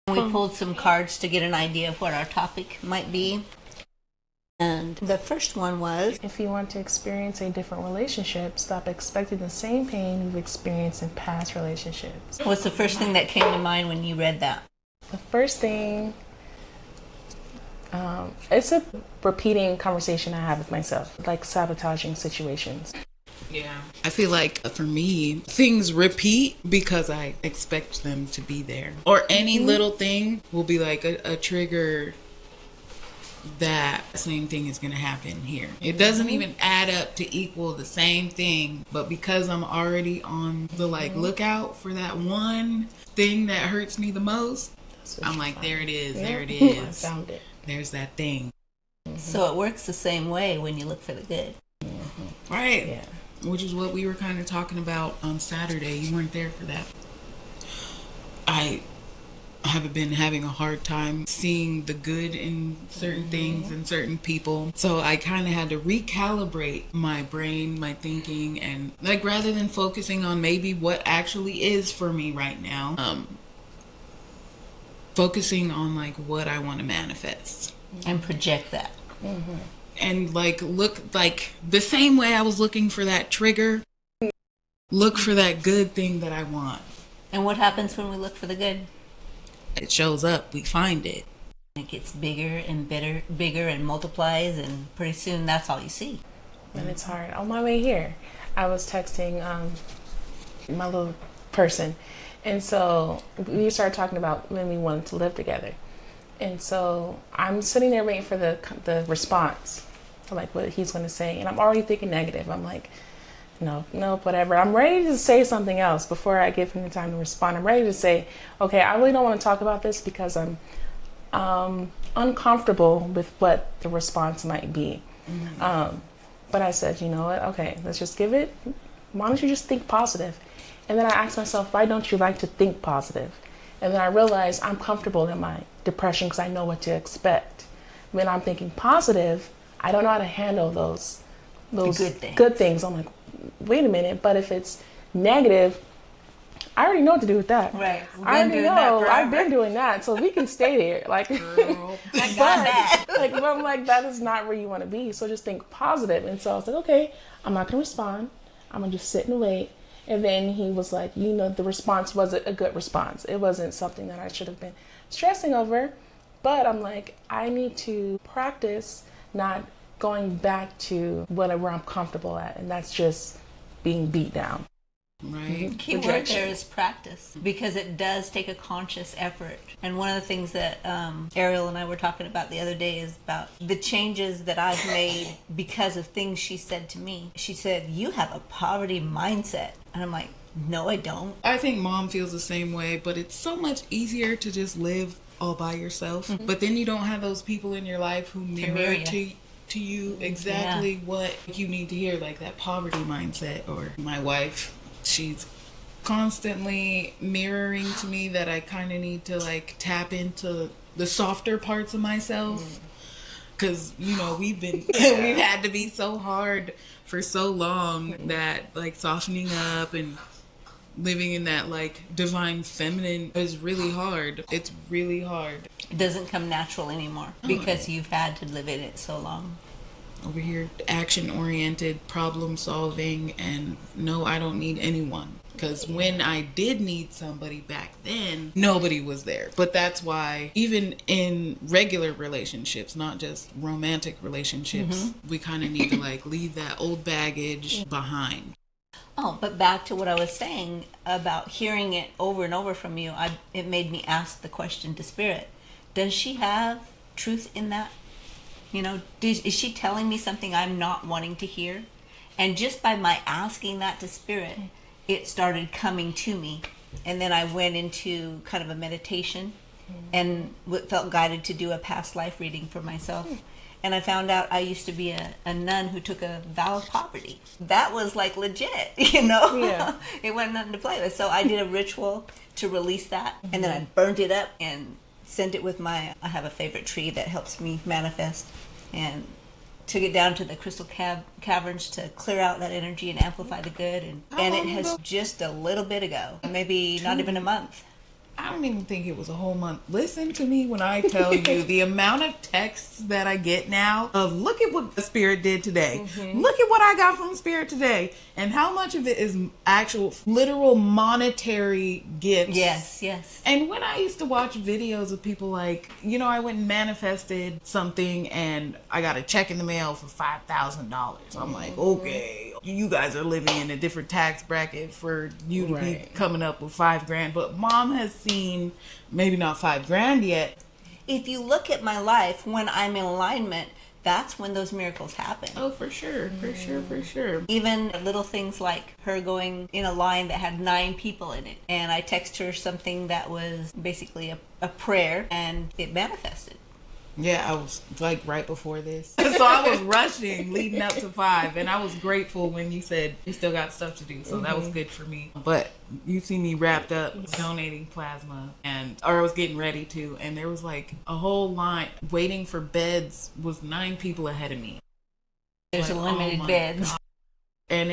We pulled some cards to get an idea of what our topic might be. And the first one was, if you want to experience a different relationship, stop expecting the same pain you've experienced in past relationships. what's the first thing that came to mind when you read that? The first thing, it's a repeating conversation I have with myself, like sabotaging situations. Yeah. I feel like for me, things repeat because I expect them to be there. Or any little thing will be like a trigger that same thing is going to happen here. It doesn't even add up to equal the same thing, but because I'm already on the lookout for that one thing that hurts me the most, I'm like, there it is, there it is. I found it. There's that thing. So it works the same way when you look for the good. Right. Yeah. Which is what we were kind of talking about on Saturday. You weren't there for that. I have been having a hard time seeing the good in certain things and certain people. So I kind of had to recalibrate my brain, my thinking, and rather than focusing on maybe what actually is for me right now, focusing on what I want to manifest. And project that. And look the same way I was looking for that trigger, look for that good thing that I want. And what happens when we look for the good? It shows up, we find it. It gets bigger and bigger and multiplies, and pretty soon that's all you see. And it's hard. On my way here, I was texting my little person. And so we started talking about when we wanted to live together. And so I'm sitting there waiting for the response, like what he's going to say. And I'm already thinking negative. I'm like, no, whatever. I'm ready to say something else before I give him the time to respond. I'm ready to say, okay, I really don't want to talk about this because I'm uncomfortable with what the response might be. But I said, you know what? Okay, let's just give it. Why don't you just think positive? And then I asked myself, why don't you like to think positive? And then I realized I'm comfortable in my depression because I know what to expect. When I'm thinking positive, I don't know how to handle those good things. I'm like, wait a minute, but if it's negative, I already know what to do with that. Right. I already know. I've been doing that, so we can stay there. I got that. But I'm like, that is not where you want to be. So just think positive. And so I was like, okay, I'm not gonna respond. I'm gonna just sit and wait. And then he was like, the response wasn't a good response. It wasn't something that I should have been stressing over. But I'm like, I need to practice not going back to whatever I'm comfortable at. And that's just being beat down. Right. Key word there is practice, because it does take a conscious effort. And one of the things that Ariel and I were talking about the other day is about the changes that I've made because of things she said to me. She said, you have a poverty mindset. And I'm like, no, I don't. I think Mom feels the same way, but it's so much easier to just live all by yourself. But then you don't have those people in your life who mirror to you exactly what you need to hear, like that poverty mindset. Or my wife, she's constantly mirroring to me that I kind of need to tap into the softer parts of myself, because we've had to be so hard for so long that softening up and living in that divine feminine is really hard. It's really hard. It doesn't come natural anymore because you've had to live in it so long. Over here, action-oriented, problem-solving, and no, I don't need anyone. Because when I did need somebody back then, nobody was there. But that's why, even in regular relationships, not just romantic relationships, we kind of need to leave that old baggage behind. Oh, but back to what I was saying about hearing it over and over from you, it made me ask the question to Spirit. Does she have truth in that? Is she telling me something I'm not wanting to hear? And just by my asking that to Spirit, it started coming to me. And then I went into kind of a meditation and felt guided to do a past life reading for myself. And I found out I used to be a nun who took a vow of poverty. That was legit, Yeah. It wasn't nothing to play with. So I did a ritual to release that. And then I burned it up and sent it with I have a favorite tree that helps me manifest, and took it down to the crystal caverns to clear out that energy and amplify the good. And it has just a little bit ago, maybe not even a month. I don't even think it was a whole month. Listen to me when I tell you the amount of texts that I get now of look at what the Spirit did today. Look at what I got from Spirit today. And how much of it is actual literal monetary gifts. Yes, yes. And when I used to watch videos of people like, you know, I went and manifested something and I got a check in the mail for $5,000. I'm like, okay, you guys are living in a different tax bracket for you to be coming up with $5,000. But mom has seen maybe not $5,000 yet. If you look at my life when I'm in alignment, that's when those miracles happen. Oh, for sure, for sure, for sure. Even little things like her going in a line that had 9 people in it. And I text her something that was basically a prayer, and it manifested. Yeah, I was like right before this. So I was rushing leading up to 5. And I was grateful when you said you still got stuff to do. So that was good for me. But you see me wrapped up donating plasma, or I was getting ready to. And there was like a whole line waiting for beds was 9 people ahead of me. There's like, limited beds. God. And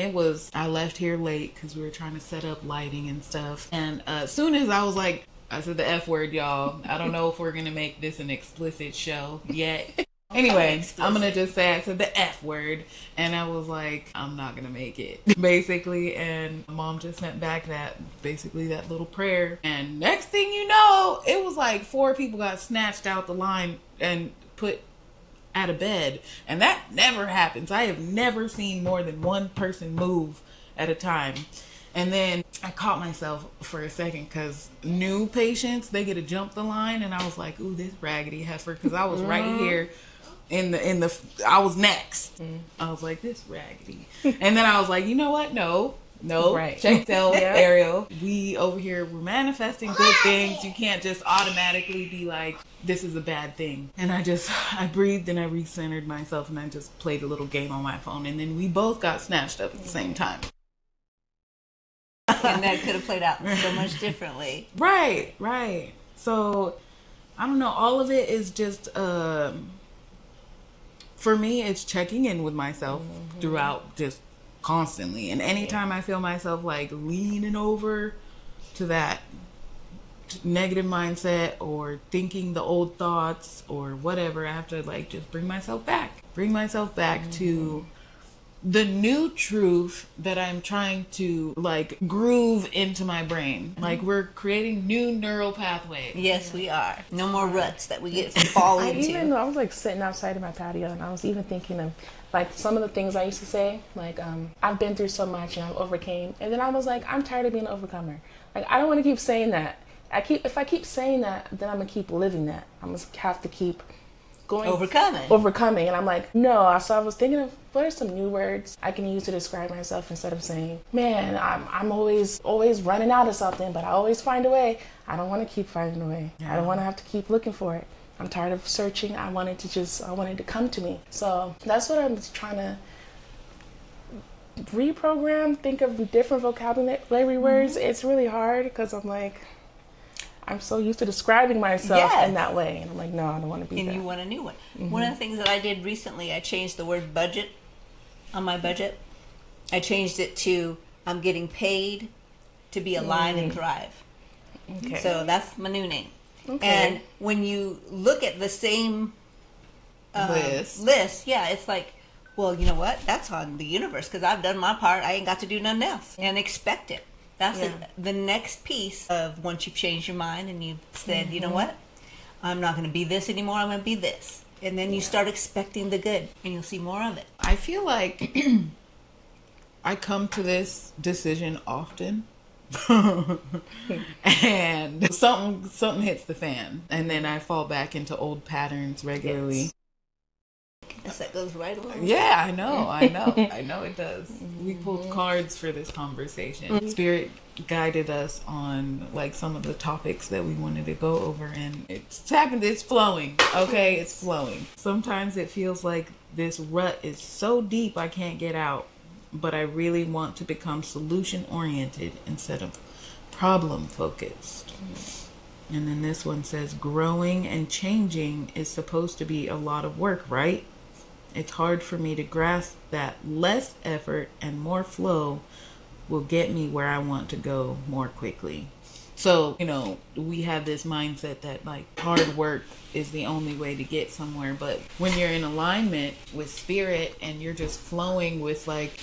I left here late because we were trying to set up lighting and stuff. And as soon as I said the F word, y'all. I don't know if we're going to make this an explicit show yet. Anyway, I'm going to just say I said the F word. And I was like, I'm not going to make it. Basically. And mom just sent back that little prayer. And next thing you know, it was like 4 people got snatched out the line and put at a bed. And that never happens. I have never seen more than 1 person move at a time. And then I caught myself for a second because new patients, they get to jump the line. And I was like, ooh, this raggedy heifer. Because I was right here I was next. I was like, this raggedy. And then I was like, you know what? No. Check yourself, Ariel. We over here, we're manifesting good things. You can't just automatically be like, this is a bad thing. And I breathed and I recentered myself and I just played a little game on my phone. And then we both got snatched up at the same time. And that could have played out so much differently. Right. So, I don't know. All of it is just, for me, it's checking in with myself throughout just constantly. And anytime I feel myself like leaning over to that negative mindset or thinking the old thoughts or whatever, I have to like just bring myself back to the new truth that I'm trying to like groove into my brain. Like we're creating new neural pathways. Yes, we are. No more ruts that we get to fall into. I was like sitting outside of my patio and I was even thinking of like some of the things I used to say, like I've been through so much and I've overcame. And then I was like, I'm tired of being an overcomer. Like I don't want to keep saying that. If I keep saying that, then I'm gonna keep living that. I'm gonna have to keep overcoming. And I'm like, no. So I was thinking of what are some new words I can use to describe myself instead of saying, man, I'm always running out of something, but I always find a way. I don't want to keep finding a way. I don't want to have to keep looking for it. I'm tired of searching. I wanted to come to me. So that's what I'm trying to reprogram, think of different vocabulary words. It's really hard because I'm so used to describing myself in that way. And I'm like, no, I don't want to be that. And you want a new one. One of the things that I did recently, I changed the word budget on my budget. I changed it to I'm getting paid to be alive and thrive. Okay. So that's my new name. Okay. And when you look at the same list, it's like, well, you know what? That's on the universe because I've done my part. I ain't got to do nothing else. And expect it. That's the next piece of once you've changed your mind and you've said, you know what? I'm not going to be this anymore. I'm going to be this. And then you start expecting the good and you'll see more of it. I feel like I come to this decision often. And something hits the fan. And then I fall back into old patterns regularly. Yes. Yes, that goes right along. Yeah, I know it does. We pulled cards for this conversation. Spirit guided us on like some of the topics that we wanted to go over, and it's happened. It's flowing. Okay, it's flowing. Sometimes it feels like this rut is so deep I can't get out, but I really want to become solution oriented instead of problem focused. And then this one says, growing and changing is supposed to be a lot of work, right? It's hard for me to grasp that less effort and more flow will get me where I want to go more quickly. So, we have this mindset that like hard work is the only way to get somewhere. But when you're in alignment with spirit and you're just flowing with like,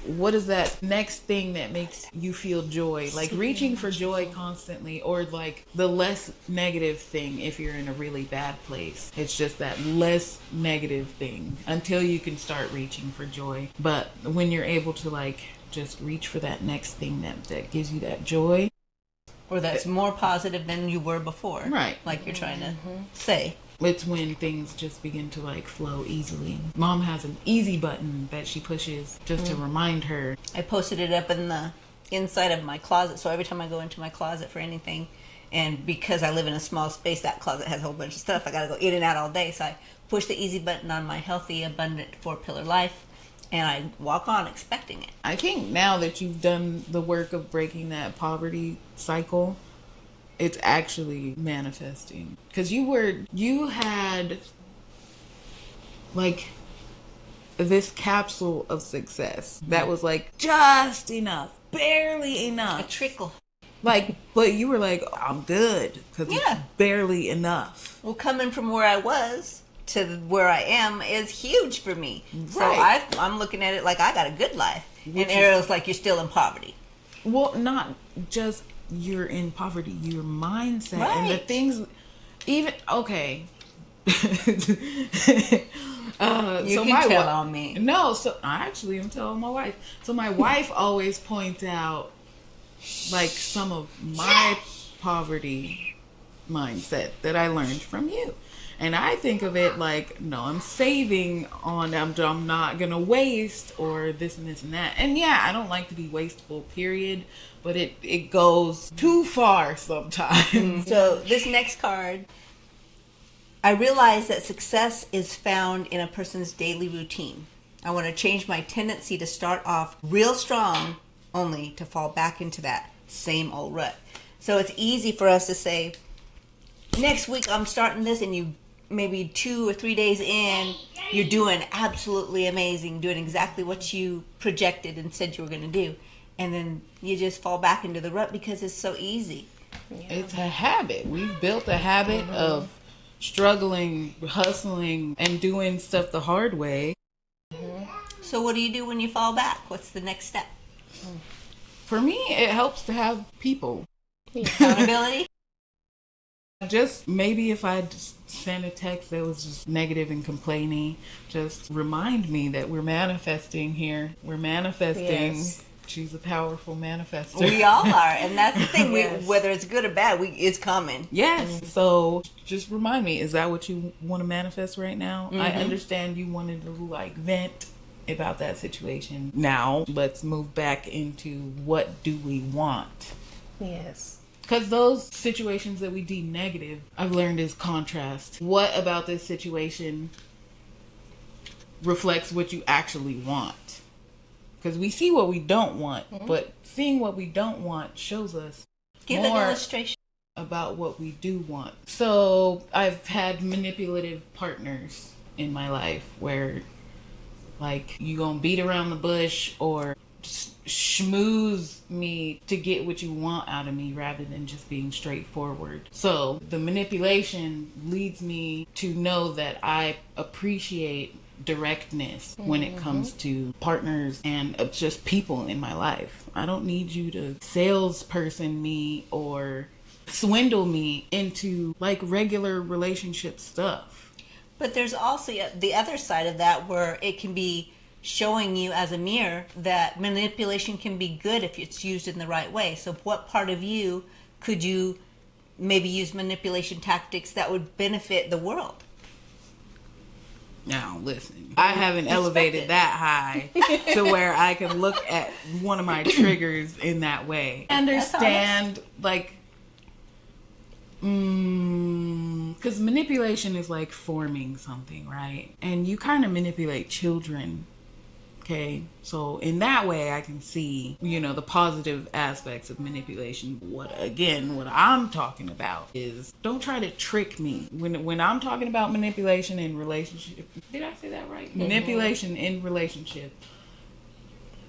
what is that next thing that makes you feel joy? Like reaching for joy constantly, or like the less negative thing if you're in a really bad place. It's just that less negative thing until you can start reaching for joy. But when you're able to like just reach for that next thing that gives you that joy, or that's more positive than you were before. Right. Like you're trying to say. It's when things just begin to like flow easily. Mom has an easy button that she pushes just to remind her. I posted it up in the inside of my closet. So every time I go into my closet for anything, and because I live in a small space, that closet has a whole bunch of stuff. I got to go in and out all day. So I push the easy button on my healthy, abundant 4-pillar life. And I walk on expecting it. I think now that you've done the work of breaking that poverty cycle, it's actually manifesting. Because you had like this capsule of success that was like just enough, barely enough. A trickle. Like, but you were like, I'm good because it's barely enough. Well, coming from where I was to where I am is huge for me. Right. So I'm looking at it like I got a good life. And Ariel's like, you're still in poverty. Well, not just you're in poverty, your mindset and the things, even, okay. You So can tell on me. No, so I actually am telling my wife. So my wife always points out like some of my poverty mindset that I learned from you. And I think of it like, no, I'm saving on, I'm not going to waste or this and this and that. And yeah, I don't like to be wasteful, period. But it goes too far sometimes. So this next card, I realize that success is found in a person's daily routine. I want to change my tendency to start off real strong only to fall back into that same old rut. So it's easy for us to say, next week I'm starting this, and you maybe 2 or 3 days in, you're doing absolutely amazing, doing exactly what you projected and said you were going to do. And then you just fall back into the rut because it's so easy. Yeah. It's a habit. We've built a habit of struggling, hustling, and doing stuff the hard way. So what do you do when you fall back? What's the next step? For me, it helps to have people. Accountability? Just maybe if I just sent a text that was just negative and complaining, just remind me that we're manifesting here. We're manifesting. Yes. She's a powerful manifester. We all are, and that's the thing. Yes. Whether it's good or bad, it's coming. Yes. So just remind me, is that what you want to manifest right now? I understand you wanted to like vent about that situation. Now let's move back into what do we want? Yes. Because those situations that we deem negative, I've learned is contrast. What about this situation reflects what you actually want? Because we see what we don't want, but seeing what we don't want shows us Give more an illustration about what we do want. So I've had manipulative partners in my life where like you gonna beat around the bush or schmooze me to get what you want out of me rather than just being straightforward. So the manipulation leads me to know that I appreciate directness when it comes to partners and just people in my life. I don't need you to salesperson me or swindle me into like regular relationship stuff. But there's also the other side of that where it can be showing you as a mirror that manipulation can be good if it's used in the right way. So what part of you could you maybe use manipulation tactics that would benefit the world? Now, listen, I haven't elevated that high to where I can look at one of my triggers in that way. Understand, like, because manipulation is like forming something, right? And you kind of manipulate children. Okay, so in that way I can see, the positive aspects of manipulation. What I'm talking about is don't try to trick me. When I'm talking about manipulation in relationship, did I say that right? Manipulation in relationship.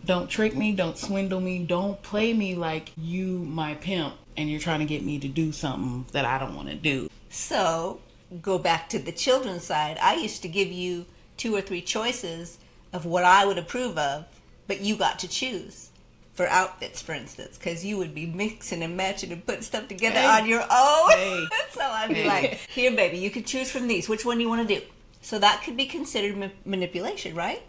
Don't trick me, don't swindle me, don't play me like you my pimp and you're trying to get me to do something that I don't want to do. So, go back to the children's side. I used to give you 2 or 3 choices of what I would approve of, but you got to choose. For outfits, for instance, because you would be mixing and matching and putting stuff together on your own. So I'd be like, here, baby, you can choose from these. Which one do you want to do? So that could be considered manipulation, right?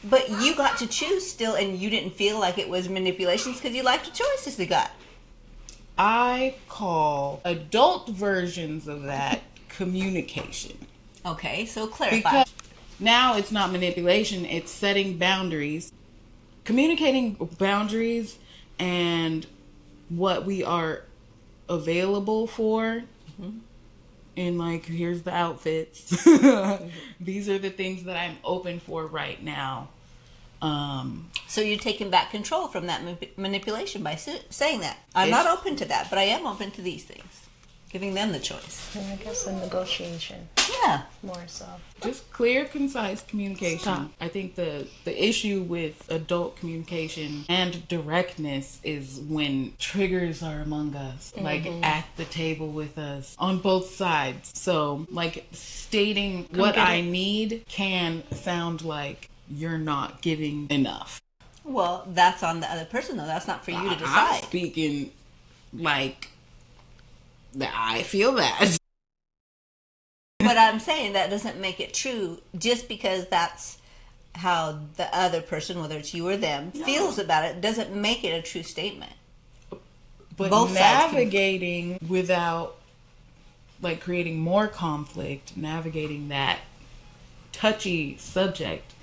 But you got to choose still, and you didn't feel like it was manipulation because you liked the choices they got. I call adult versions of that communication. Okay, so clarify. Because now it's not manipulation, it's setting boundaries. Communicating boundaries and what we are available for. And like, here's the outfits. These are the things that I'm open for right now. So you're taking back control from that manipulation by saying that. I'm not open to that, but I am open to these things. Giving them the choice. And I guess a negotiation. Yeah. More so. Just clear, concise communication. Stop. I think the issue with adult communication and directness is when triggers are among us, like at the table with us on both sides. So like stating what I need can sound like you're not giving enough. Well, that's on the other person though. That's not for you to decide. I'm speaking like I feel that. But I'm saying that doesn't make it true just because that's how the other person, whether it's you or them, feels about it, doesn't make it a true statement. But both navigating without like creating more conflict, navigating that touchy subject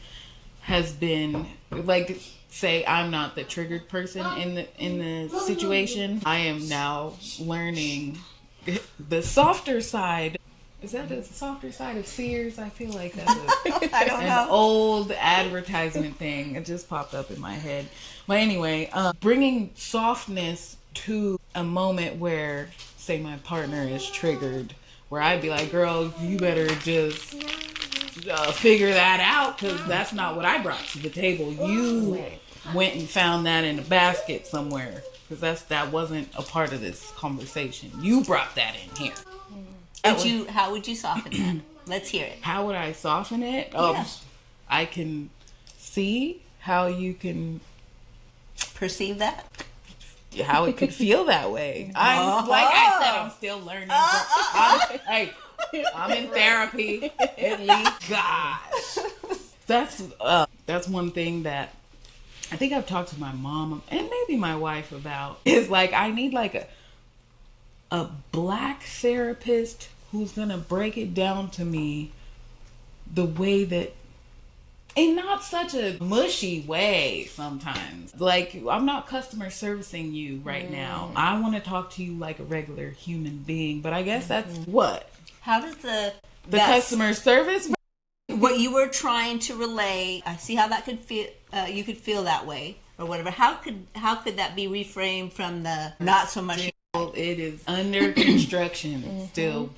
has been like, say I'm not the triggered person in the situation. I am now learning the softer side. Is that the softer side of Sears? I feel like that's I don't know. an old advertisement thing. It just popped up in my head. But anyway, bringing softness to a moment where, say, my partner is triggered, where I'd be like, girl, you better just figure that out, because that's not what I brought to the table. You went and found that in a basket somewhere, because that wasn't a part of this conversation. You brought that in here. How would you soften that? Let's hear it. How would I soften it? Yeah. I can see how you can perceive that. How it could feel that way. Like I said, I'm still learning. I'm in therapy at least. Gosh, that's one thing that I think I've talked to my mom and maybe my wife about. Is like I need like a black therapist who's gonna break it down to me the way that, in not such a mushy way sometimes. Like, I'm not customer servicing you right now. I want to talk to you like a regular human being. But I guess that's what? How does the customer service? What you were trying to relay, I see how that could feel. You could feel that way or whatever. How could that be reframed from the not so much? It is under construction. Still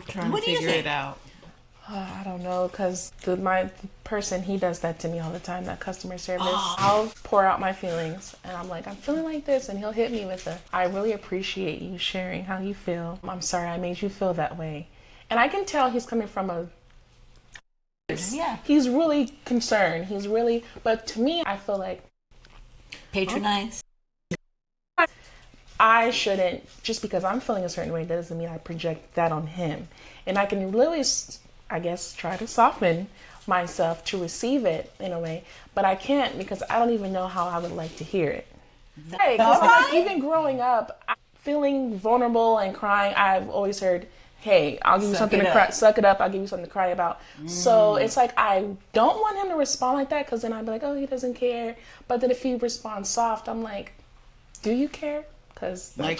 trying to figure it out. I don't know, because my person, he does that to me all the time, that customer service. I'll pour out my feelings, and I'm like, I'm feeling like this, and he'll hit me with I really appreciate you sharing how you feel. I'm sorry I made you feel that way. And I can tell he's coming from he's really concerned. But to me, I feel like patronized. I shouldn't, just because I'm feeling a certain way, that doesn't mean I project that on him. And I can really, I guess, try to soften myself to receive it in a way, but I can't, because I don't even know how I would like to hear it. Hey, like, even growing up, feeling vulnerable and crying, I've always heard, hey, I'll give you something to cry, suck it up, I'll give you something to cry about. So it's like, I don't want him to respond like that, because then I'd be like, oh, he doesn't care. But then if he responds soft, I'm like, do you care?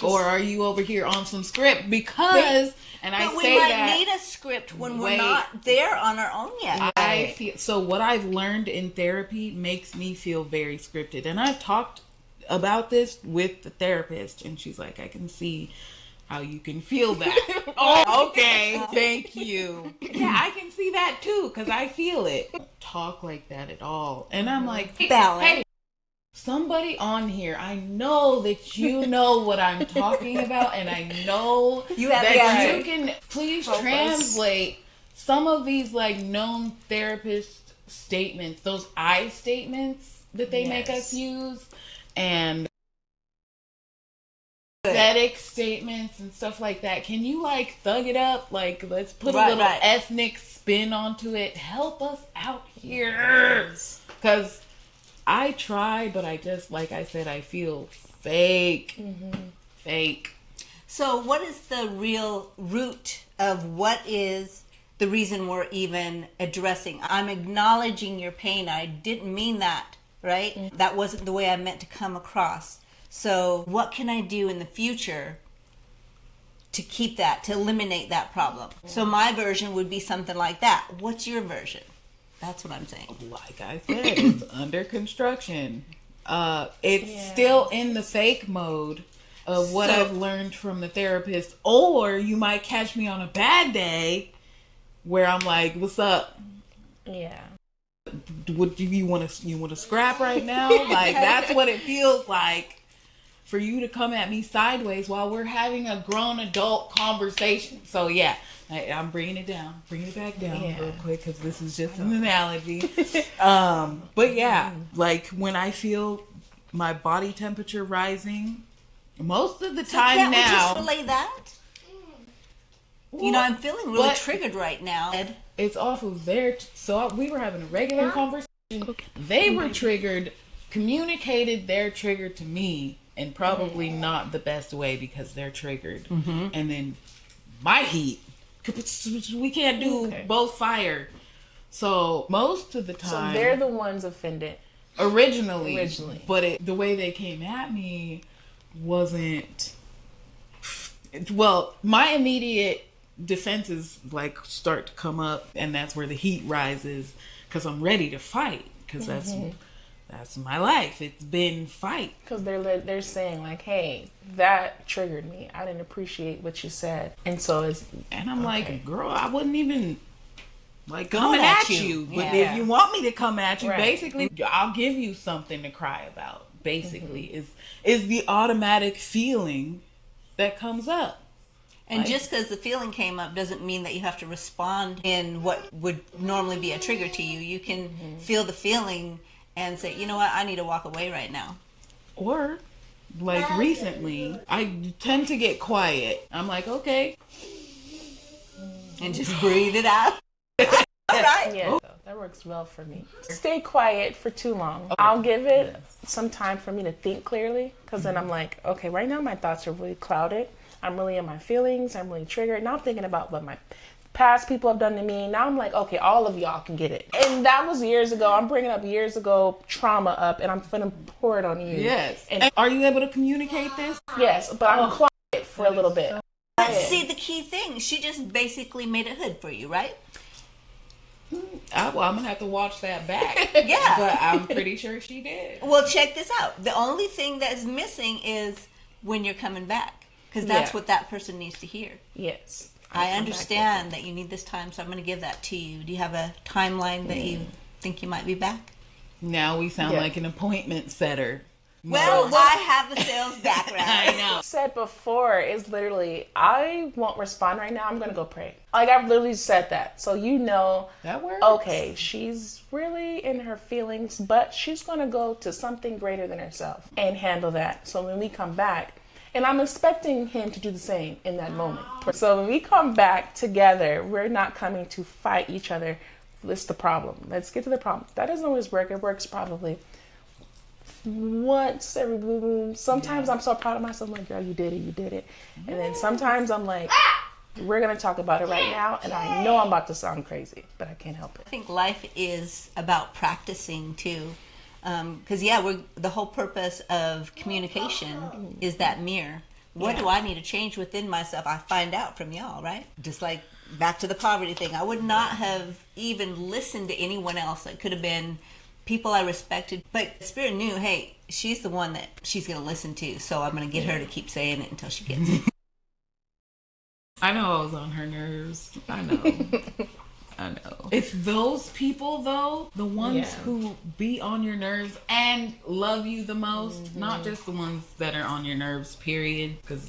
Or are you over here on some script? Because, and I say that, we might need a script when we're not there on our own yet. I feel, so what I've learned in therapy makes me feel very scripted. And I've talked about this with the therapist, and she's like, I can see how you can feel that. Oh, okay. Thank you. Yeah, I can see that too, because I feel it. Talk like that at all. And I'm like, balance. Hey, Somebody on here, I know that you know what I'm talking about, and I know you have that you can please translate some of these like known therapist statements, those I statements that they make us use, and aesthetic statements and stuff like that. Can you like thug it up? Like, let's put a little ethnic spin onto it. Help us out here, because I try, but I just, like I said, I feel fake. Fake. So what is the real root of what is the reason we're even addressing? I'm acknowledging your pain. I didn't mean that, right? That wasn't the way I meant to come across. So what can I do in the future to keep that, to eliminate that problem? So my version would be something like that. What's your version? That's what I'm saying. Like I said, it's under construction. It's still in the fake mode of what I've learned from the therapist. Or you might catch me on a bad day where I'm like, "What's up? Yeah. What do you want to scrap right now?" Like, that's what it feels like for you to come at me sideways while we're having a grown adult conversation. So yeah. I'm bringing it back down real quick, because this is just an analogy. But yeah, like when I feel my body temperature rising, most of the time can't now. We just relay that? Well, you know, I'm feeling really triggered right now. It's off of their. So we were having a regular conversation. They were triggered, communicated their trigger to me, and probably not the best way because they're triggered. And then my heat. We can't do both fire. So most of the time, so they're the ones offended originally. But the way they came at me wasn't. Well, my immediate defenses like start to come up, and that's where the heat rises, because I'm ready to fight, because that's my life. It's been fight. Because they're saying like, hey, that triggered me. I didn't appreciate what you said. And so it's... And I'm like, girl, I wouldn't even like coming at you. But if you want me to come at you, basically, I'll give you something to cry about. Basically, is the automatic feeling that comes up. And like, just because the feeling came up doesn't mean that you have to respond in what would normally be a trigger to you. You can feel the feeling and say, you know what, I need to walk away right now. Or, like recently, I tend to get quiet. I'm like, okay. And just breathe it out. Right? Yeah, that works well for me. Stay quiet for too long. I'll give it some time for me to think clearly, because then I'm like, okay, right now my thoughts are really clouded. I'm really in my feelings. I'm really triggered. Now I'm thinking about what my past people have done to me. Now I'm like, okay, all of y'all can get it. And that was years ago. I'm bringing up years ago trauma up, and I'm finna pour it on you. Yes. And are you able to communicate this? Yes, but I'm quiet for a little bit. See, the key thing, she just basically made it hood for you, right? Well, I'm gonna have to watch that back. Yeah. But I'm pretty sure she did. Well, check this out. The only thing that's missing is when you're coming back, because that's what that person needs to hear. Yes. I understand that you need this time, so I'm going to give that to you. Do you have a timeline that you think you might be back? Now we sound like an appointment setter. Well, I have a sales background. I know. Said before is literally, I won't respond right now. I'm going to go pray. Like, I've literally said that. So you know, that works. Okay, she's really in her feelings, but she's going to go to something greater than herself and handle that. So when we come back, and I'm expecting him to do the same in that moment. So when we come back together, we're not coming to fight each other. That's the problem. Let's get to the problem. That doesn't always work. It works probably once every blue moon. Sometimes I'm so proud of myself. I'm like, girl, you did it. And then sometimes I'm like, we're going to talk about it right now. And I know I'm about to sound crazy, but I can't help it. I think life is about practicing too. Because the whole purpose of communication is that mirror. What do I need to change within myself? I find out from y'all, right? Just like back to the poverty thing. I would not have even listened to anyone else. It could have been people I respected. But Spirit knew, hey, she's the one that she's going to listen to. So I'm going to get her to keep saying it until she gets it. I know I was on her nerves. I know. I know. It's those people, though, the ones who be on your nerves and love you the most. Not just the ones that are on your nerves, period. Because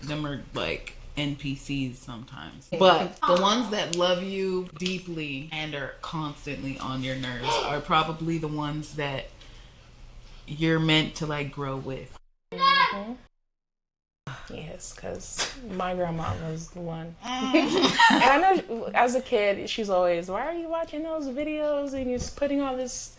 them are like NPCs sometimes. But the ones that love you deeply and are constantly on your nerves are probably the ones that you're meant to like grow with. Yes, because my grandma was the one. And I know as a kid, she's always, why are you watching those videos and you're just putting all these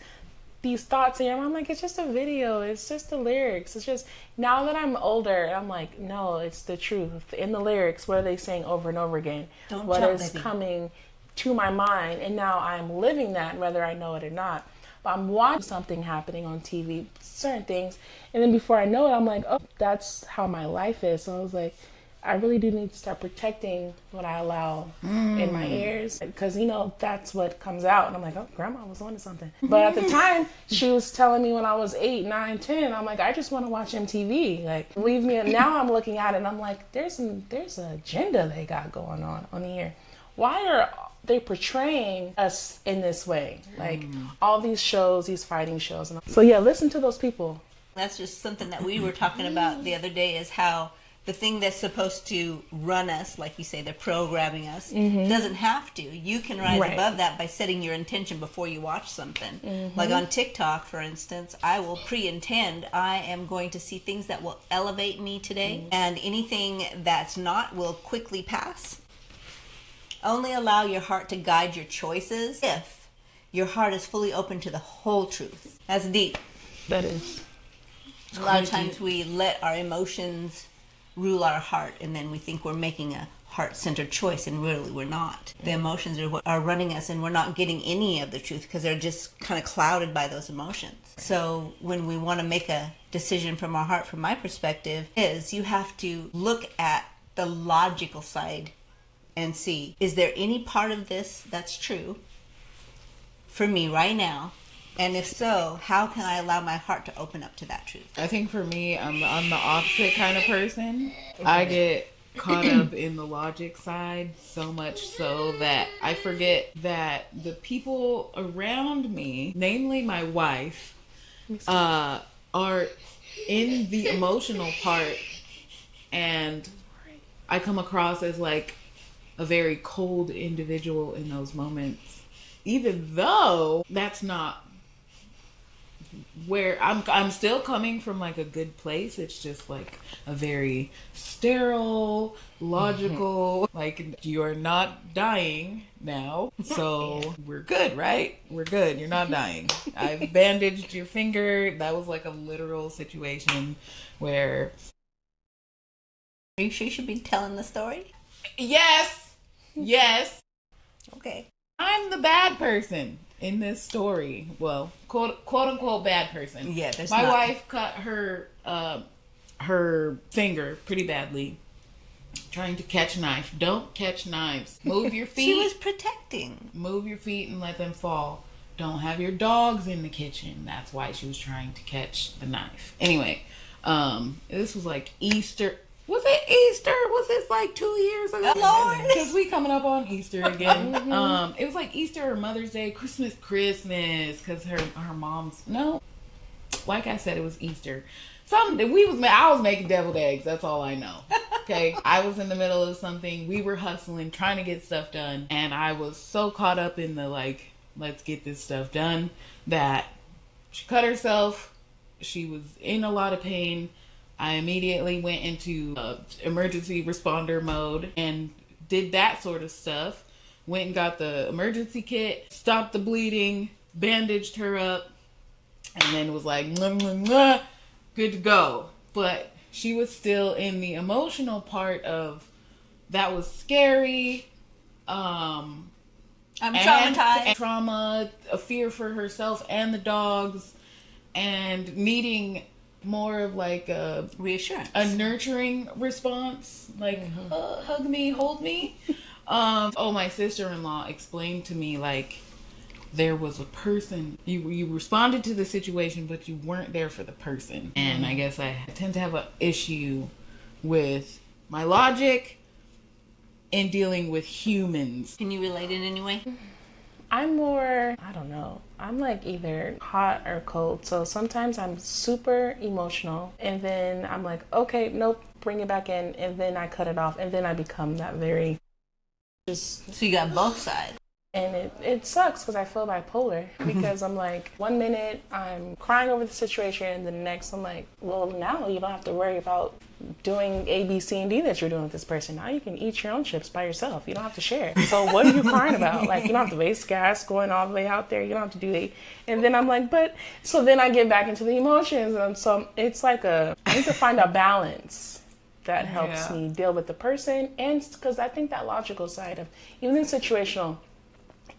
thoughts in your mind? I'm like, it's just a video. It's just the lyrics. It's just, now that I'm older, I'm like, no, it's the truth. In the lyrics, what are they saying over and over again? What is coming to my mind? And now I'm living that, whether I know it or not. But I'm watching something happening on TV, certain things, and then before I know it, I'm like, oh, that's how my life is. So I was like, I really do need to start protecting what I allow in my ears, because, you know, that's what comes out. And I'm like, oh, grandma was onto something. But at the time, she was telling me when I was 8, 9, 10, I'm like, I just want to watch MTV. Like, leave me. Now I'm looking at it and I'm like, there's an agenda they got going on here. Why are they portraying us in this way? Like all these shows, these fighting shows. So yeah, listen to those people. That's just something that we were talking about the other day, is how the thing that's supposed to run us, like you say, they're programming us, doesn't have to. You can rise above that by setting your intention before you watch something. Like on TikTok, for instance, I will pre-intend I am going to see things that will elevate me today, and anything that's not will quickly pass. Only allow your heart to guide your choices if your heart is fully open to the whole truth. That's deep. That is. A lot of times we let our emotions rule our heart, and then we think we're making a heart-centered choice, and really we're not. The emotions are what are running us, and we're not getting any of the truth because they're just kind of clouded by those emotions. So when we want to make a decision from our heart, from my perspective, is you have to look at the logical side and see, is there any part of this that's true for me right now? And if so, how can I allow my heart to open up to that truth? I think for me, I'm the opposite kind of person. I get caught up in the logic side so much so that I forget that the people around me, namely my wife, are in the emotional part, and I come across as like a very cold individual in those moments, even though that's not where I'm still coming from, like a good place. It's just like a very sterile, logical, like, you're not dying now, so we're good, right? We're good. You're not dying. I've bandaged your finger. That was like a literal situation where... Are you sure you should be telling the story? Yes. Okay. I'm the bad person in this story. Well, quote unquote bad person. Yeah, there's my not. wife cut her finger pretty badly trying to catch a knife. Don't catch knives. Move your feet. She was protecting. Move your feet and let them fall. Don't have your dogs in the kitchen. That's why she was trying to catch the knife. Anyway, this was like Easter. Was it Easter? Was this like 2 years ago? Lord. Because we coming up on Easter again. It was like Easter or Mother's Day, Christmas, because her mom's... No. Like I said, it was Easter. I was making deviled eggs. That's all I know. Okay? I was in the middle of something. We were hustling, trying to get stuff done. And I was so caught up in the, like, let's get this stuff done, that she cut herself. She was in a lot of pain. I immediately went into emergency responder mode and did that sort of stuff. Went and got the emergency kit, stopped the bleeding, bandaged her up, and then was like, good to go. But she was still in the emotional part of, that was scary. I'm traumatized. And trauma, a fear for herself and the dogs, and needing more of like a reassurance, a nurturing response, like hug me, hold me. My sister-in-law explained to me, like, there was a person, you responded to the situation, but you weren't there for the person. And I guess I tend to have an issue with my logic in dealing with humans. Can you relate in any way? I'm more, I don't know. I'm like either hot or cold. So sometimes I'm super emotional and then I'm like, okay, nope, bring it back in. And then I cut it off. And then I become that very just. So you got both sides. And it sucks because I feel bipolar because I'm like, 1 minute I'm crying over the situation and the next I'm like, well, now you don't have to worry about doing A, B, C, and D that you're doing with this person. Now you can eat your own chips by yourself. You don't have to share. So what are you crying about? Like, you don't have to waste gas going all the way out there. You don't have to do it. And then I'm like, but, so then I get back into the emotions. And so it's like I need to find a balance that helps me deal with the person. And because I think that logical side of, even in situational,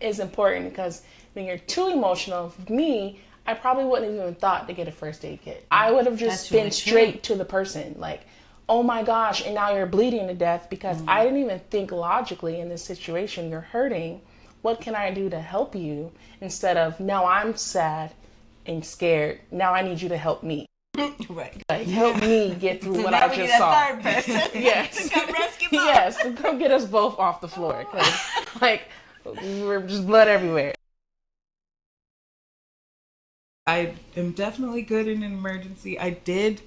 is important because when you're too emotional, me, I probably wouldn't have even thought to get a first aid kit. I would have just been straight to the person, like, oh my gosh, and now you're bleeding to death because I didn't even think logically in this situation. You're hurting. What can I do to help you? Instead of, now I'm sad and scared. Now I need you to help me. Right. Like, help me get through So what now I we just need saw. a third person. Yes. To come rescue both. Yes, to come get us both off the floor. 'Cause, like, we're just blood everywhere. I am definitely good in an emergency. I did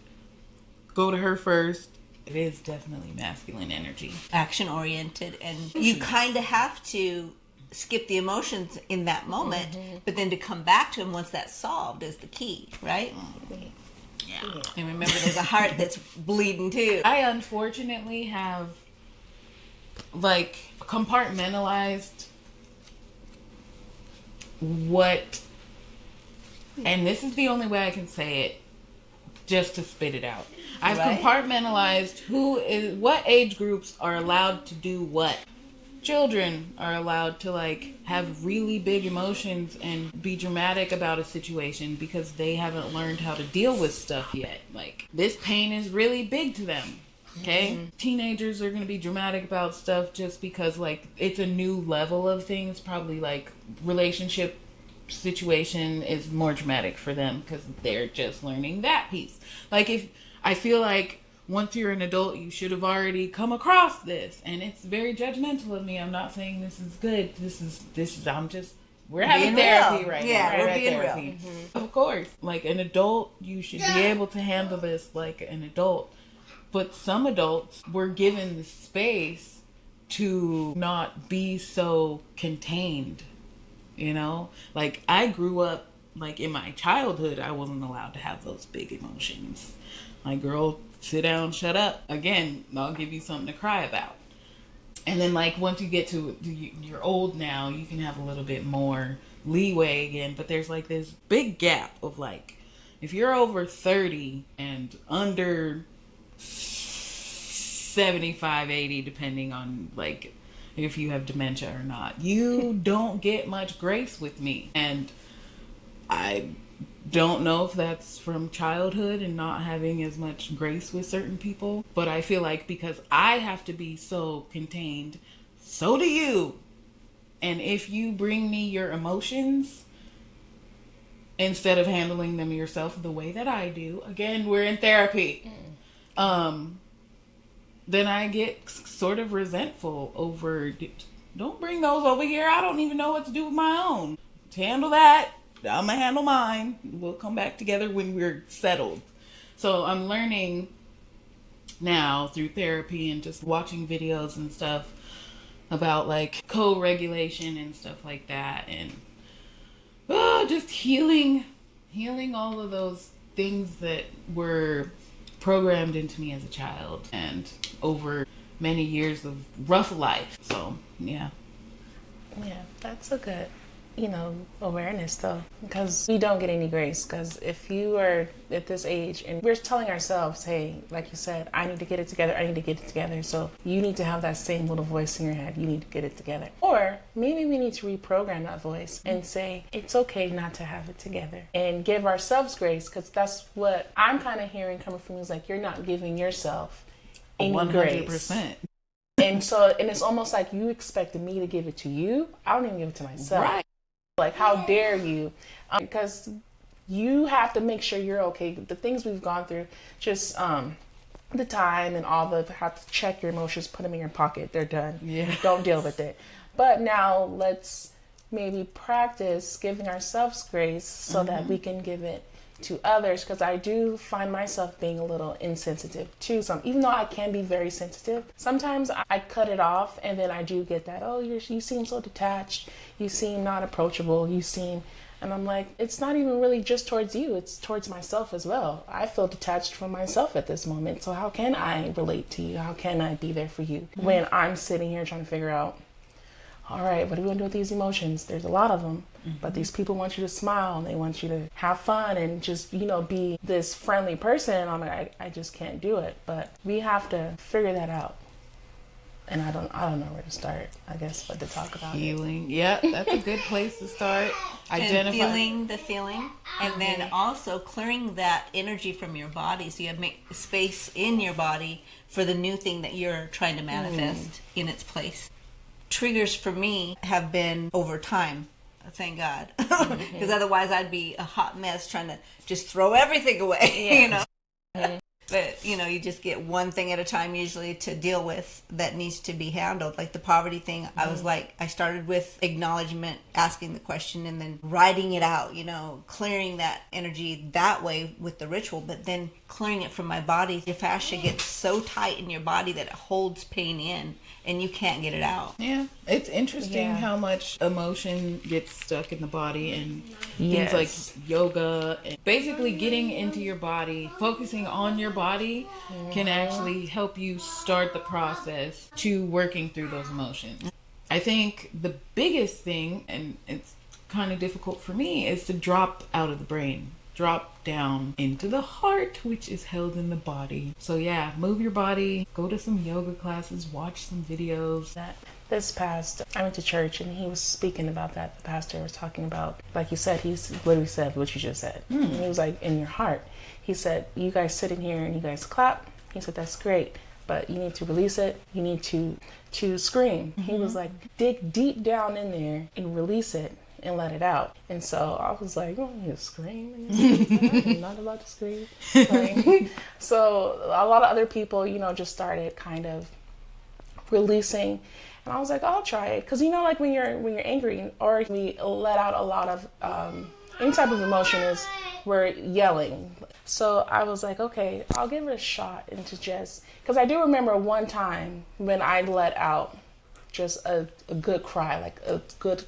go to her first. It is definitely masculine energy. Action oriented, and you kind of have to skip the emotions in that moment, but then to come back to them once that's solved is the key, right? Yeah. And remember, there's a heart that's bleeding too. I unfortunately have like compartmentalized what, and this is the only way I can say it, just to spit it out. I've compartmentalized what age groups are allowed to do what. Children are allowed to like have really big emotions and be dramatic about a situation because they haven't learned how to deal with stuff yet. Like, this pain is really big to them. Okay? Teenagers are going to be dramatic about stuff just because like it's a new level of things. Probably like relationship situation is more dramatic for them because they're just learning that piece. Like, if I feel like once you're an adult, you should have already come across this, and it's very judgmental of me. I'm not saying this is good. This is. We're having therapy right now. Yeah, we're being therapy. Real. Of course, like an adult, you should be able to handle this like an adult. But some adults were given the space to not be so contained. You know, like I grew up, like in my childhood, I wasn't allowed to have those big emotions. Like, girl, sit down, shut up. Again, I'll give you something to cry about. And then like once you get to, you're old now, you can have a little bit more leeway again. But there's like this big gap of like, if you're over 30 and under 75, 80, depending on like if you have dementia or not, you don't get much grace with me. And I don't know if that's from childhood and not having as much grace with certain people, but I feel like because I have to be so contained, so do you. And if you bring me your emotions instead of handling them yourself the way that I do, again, we're in therapy, then I get sort of resentful over, don't bring those over here. I don't even know what to do with my own. To handle that, I'm gonna handle mine. We'll come back together when we're settled. So I'm learning now through therapy and just watching videos and stuff about like co-regulation and stuff like that, and just healing all of those things that were programmed into me as a child and over many years of rough life. So yeah, that's a good awareness though, because we don't get any grace. Because if you are at this age and we're telling ourselves, hey, like you said, I need to get it together, so you need to have that same little voice in your head, you need to get it together. Or maybe we need to reprogram that voice and say it's okay not to have it together and give ourselves grace, because that's what I'm kind of hearing coming from you, is like you're not giving yourself any 100%. Grace. And it's almost like you expected me to give it to you. I don't even give it to myself. Right. Like, how dare you? Because you have to make sure you're okay. The things we've gone through, just the time and all the have to check your emotions, put them in your pocket. They're done. Yeah. Don't deal with it. But now let's maybe practice giving ourselves grace so that we can give it to others, because I do find myself being a little insensitive to some, even though I can be very sensitive. Sometimes I cut it off, and then I do get that, oh, you seem so detached, you seem not approachable, you seem, and I'm like, it's not even really just towards you, it's towards myself as well. I feel detached from myself at this moment, so how can I relate to you? How can I be there for you when I'm sitting here trying to figure out, all right, what are we going to do with these emotions? There's a lot of them, but these people want you to smile and they want you to have fun and just, be this friendly person. I'm like, I just can't do it. But we have to figure that out. And I don't know where to start, I guess, but to talk about healing. Yeah, that's a good place to start. And feeling the feeling, and then also clearing that energy from your body, so you have make space in your body for the new thing that you're trying to manifest in its place. Triggers for me have been over time, thank God, because otherwise I'd be a hot mess trying to just throw everything away, But, you just get one thing at a time usually to deal with that needs to be handled. Like the poverty thing, I was like, I started with acknowledgement, asking the question, and then writing it out, clearing that energy that way with the ritual, but then clearing it from my body. Your fascia gets so tight in your body that it holds pain in, and you can't get it out. Yeah, it's interesting how much emotion gets stuck in the body, and things like yoga and basically getting into your body, focusing on your body can actually help you start the process to working through those emotions. I think the biggest thing, and it's kind of difficult for me, is to drop out of the brain. Drop down into the heart, which is held in the body. So yeah, move your body, go to some yoga classes, watch some videos. This past, I went to church and he was speaking about that. The pastor was talking about, like you said, he's literally said what you just said. And he was like, in your heart. He said, you guys sit in here and you guys clap. He said, that's great, but you need to release it. You need to scream. He was like, dig deep down in there and release it and let it out. And so I was like, oh, you scream? I'm not allowed to scream. So a lot of other people, just started kind of releasing. And I was like, I'll try it. Because, like when you're angry or we let out a lot of any type of emotion is we're yelling. So I was like, okay, I'll give it a shot into just, because I do remember one time when I let out just a good cry, like a good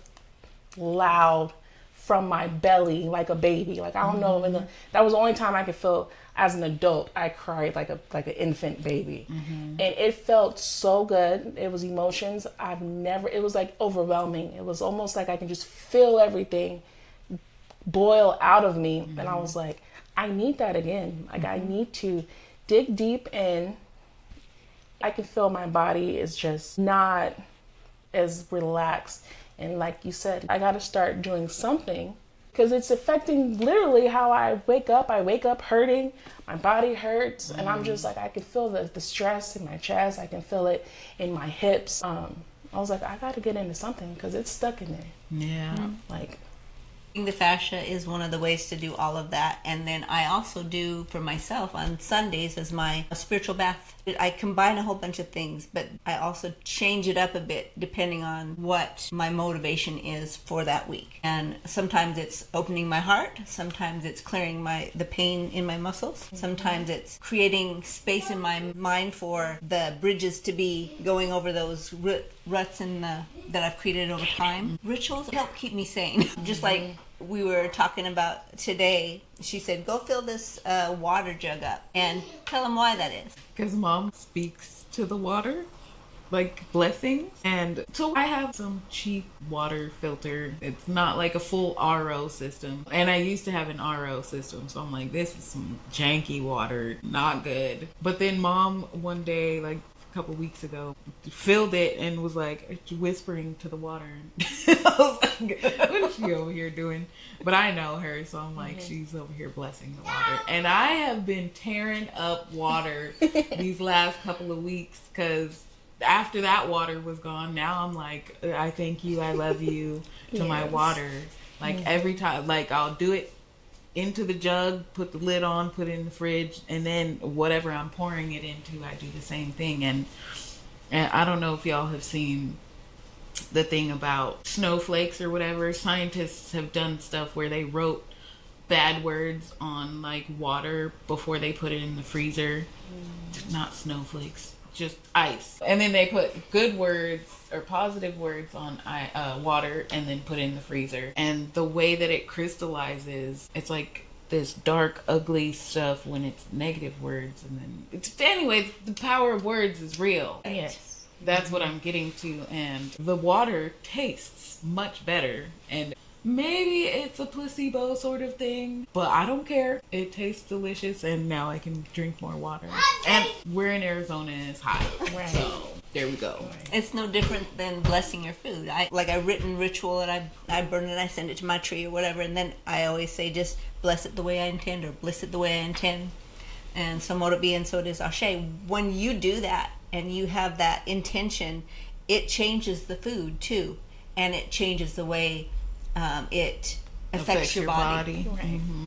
loud from my belly, like a baby. Like, I don't know, that was the only time I could feel as an adult I cried like an infant baby. And it felt so good. It was emotions it was like overwhelming. It was almost like I can just feel everything boil out of me. And I was like, I need that again. Like, I need to dig deep in. I can feel my body is just not as relaxed. And like you said, I got to start doing something because it's affecting literally how I wake up. I wake up hurting. My body hurts. And I'm just like, I can feel the stress in my chest. I can feel it in my hips. I was like, I got to get into something because it's stuck in there. Yeah. The fascia is one of the ways to do all of that. And then I also do for myself on Sundays as my spiritual bath. I combine a whole bunch of things, but I also change it up a bit depending on what my motivation is for that week. And sometimes it's opening my heart. Sometimes it's clearing the pain in my muscles. Sometimes it's creating space in my mind for the bridges to be going over those ruts that I've created over time. Rituals help keep me sane. Just like we were talking about today, she said, go fill this water jug up and tell them why that is. Because mom speaks to the water, like blessings. And so I have some cheap water filter. It's not like a full RO system. And I used to have an RO system. So I'm like, this is some janky water, not good. But then mom one day, like a couple weeks ago, filled it and was like whispering to the water. I was like, what is she over here doing? But I know her, so I'm like, she's over here blessing the water. And I have been tearing up water these last couple of weeks because after that water was gone, now I'm like, I thank you, I love you to my water. Like every time, like I'll do it into the jug, put the lid on, put it in the fridge, and then whatever I'm pouring it into, I do the same thing. And I don't know if y'all have seen the thing about snowflakes or whatever. Scientists have done stuff where they wrote bad words on like water before they put it in the freezer. Not snowflakes, just ice. And then they put good words or positive words on water and then put it in the freezer. And the way that it crystallizes, it's like this dark, ugly stuff when it's negative words. And then anyways, the power of words is real. Yes. That's what I'm getting to. And the water tastes much better. And maybe it's a placebo sort of thing, but I don't care. It tastes delicious, and now I can drink more water. And we're in Arizona and it's hot. Right. So there we go. It's no different than blessing your food. I've written ritual and I burn it and I send it to my tree or whatever, and then I always say just bless it the way I intend, or bless it the way I intend, and so mote it be and so it is Ashe. When you do that and you have that intention, it changes the food too, and it changes the way it affects your body. Right. Mm-hmm.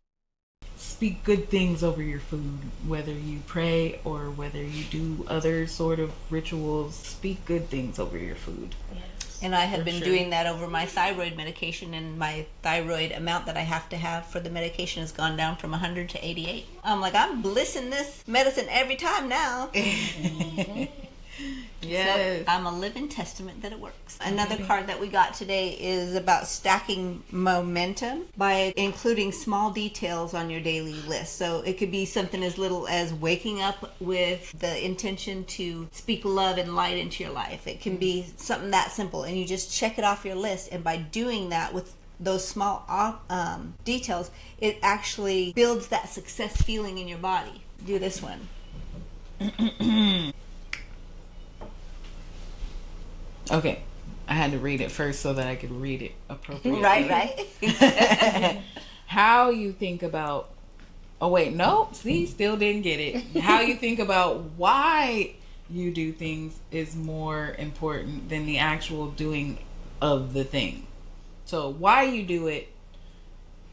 Speak good things over your food, whether you pray or whether you do other sort of rituals. Speak good things over your food. Yes. And I have been doing that over my thyroid medication, and my thyroid amount that I have to have for the medication has gone down from 100 to 88. I'm like, I'm blissing this medicine every time now. Mm-hmm. Yes. So I'm a living testament that it works. Another card that we got today is about stacking momentum by including small details on your daily list. So it could be something as little as waking up with the intention to speak love and light into your life. It can be something that simple, and you just check it off your list. And by doing that with those small details, it actually builds that success feeling in your body. Do this one. Okay, I had to read it first so that I could read it appropriately. Right. How you think about... Oh, wait, no. See, still didn't get it. How you think about why you do things is more important than the actual doing of the thing. So why you do it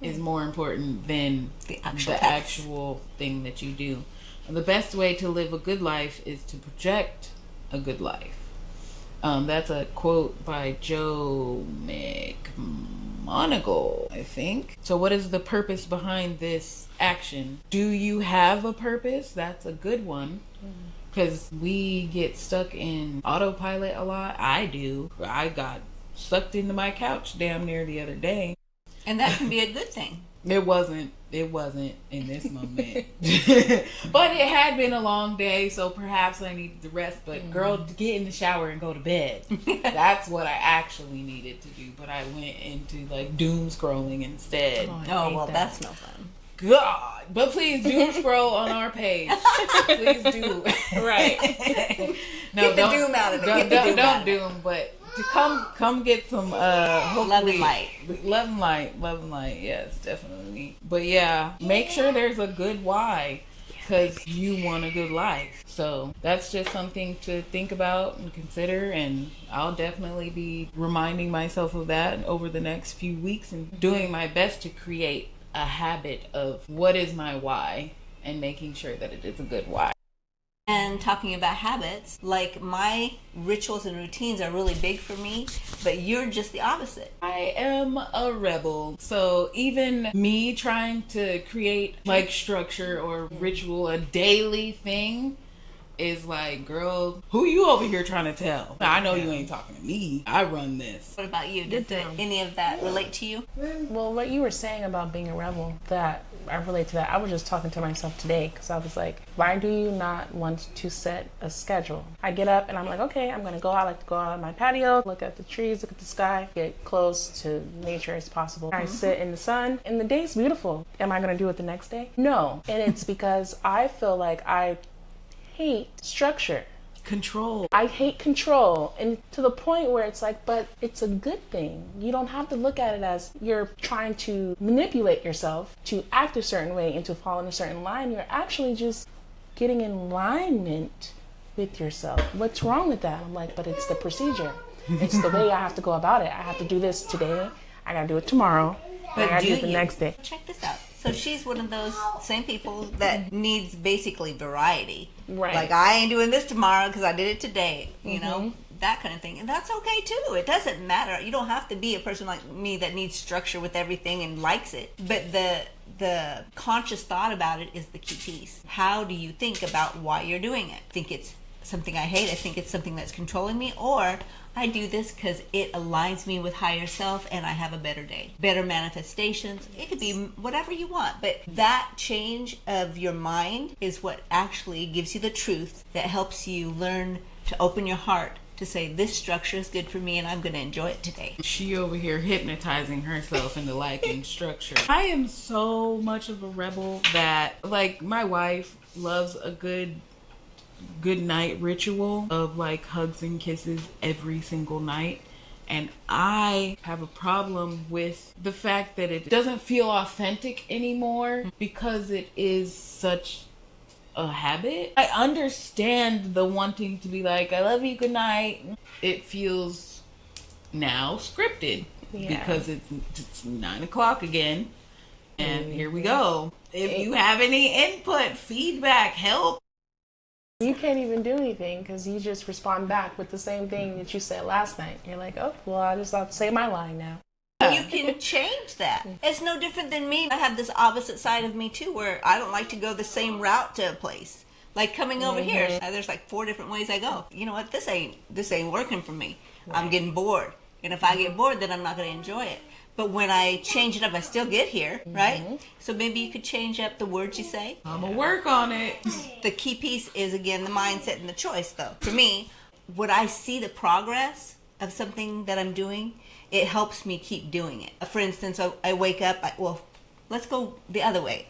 is more important than the actual thing that you do. And the best way to live a good life is to project a good life. That's a quote by Joe McMoneagle, I think. So what is the purpose behind this action? Do you have a purpose? That's a good one. Because we get stuck in autopilot a lot. I do. I got sucked into my couch damn near the other day. And that can be a good thing. It wasn't in this moment. But it had been a long day, so perhaps I needed to rest. But girl, get in the shower and go to bed. That's what I actually needed to do. But I went into like doom scrolling instead. Oh, well, that's no fun. God. But please doom scroll on our page. Please do. Right. No, get the doom out of it. Don't doom, but to come get some love and light. Love and light, yes, definitely. But yeah, make sure there's a good why, because you want a good life. So that's just something to think about and consider, and I'll definitely be reminding myself of that over the next few weeks and doing my best to create a habit of what is my why and making sure that it is a good why. And talking about habits, like my rituals and routines are really big for me, but you're just the opposite. I am a rebel. So even me trying to create like structure or ritual, a daily thing, is like, girl, who you over here trying to tell? I know you ain't talking to me. I run this. What about you? Did any of that relate to you? Well, what you were saying about being a rebel, that I relate to that. I was just talking to myself today because I was like, why do you not want to set a schedule? I get up and I'm like, okay, I'm going to go out. I like to go out on my patio, look at the trees, look at the sky, get close to nature as possible. I sit in the sun and the day's beautiful. Am I going to do it the next day? No. And it's because I feel like I hate structure. Control. I hate control, and to the point where it's like, but it's a good thing. You don't have to look at it as you're trying to manipulate yourself to act a certain way and to fall in a certain line. You're actually just getting in alignment with yourself. What's wrong with that? I'm like, but it's the procedure. It's the way I have to go about it. I have to do this today. I gotta do it tomorrow. I gotta do it the next day. Check this out. So she's one of those same people that needs basically variety. Right. Like, I ain't doing this tomorrow because I did it today, you know, that kind of thing. And that's okay too. It doesn't matter. You don't have to be a person like me that needs structure with everything and likes it. But the conscious thought about it is the key piece. How do you think about why you're doing it? Think it's something I hate. I think it's something that's controlling me, or I do this because it aligns me with higher self and I have a better day, better manifestations. It could be whatever you want, but that change of your mind is what actually gives you the truth that helps you learn to open your heart to say, this structure is good for me and I'm going to enjoy it today. She over here hypnotizing herself into liking structure. I am so much of a rebel that, like, my wife loves a good night ritual of like hugs and kisses every single night, and I have a problem with the fact that it doesn't feel authentic anymore because it is such a habit. I understand the wanting to be like, I love you, good night. It feels now scripted because it's 9 o'clock again, and here we go. If you have any input, feedback, help, You can't even do anything because you just respond back with the same thing that you said last night. You're like, oh, well, I just have to say my line now. You can change that. It's no different than me. I have this opposite side of me too, where I don't like to go the same route to a place. Like coming over here, there's like 4 different ways I go. You know what? This ain't working for me. Right. I'm getting bored, and if I get bored, then I'm not going to enjoy it. But when I change it up, I still get here, right? So maybe you could change up the words you say. I'm gonna work on it. The key piece is, again, the mindset and the choice, though. For me, when I see the progress of something that I'm doing, it helps me keep doing it. For instance, I wake up, let's go the other way,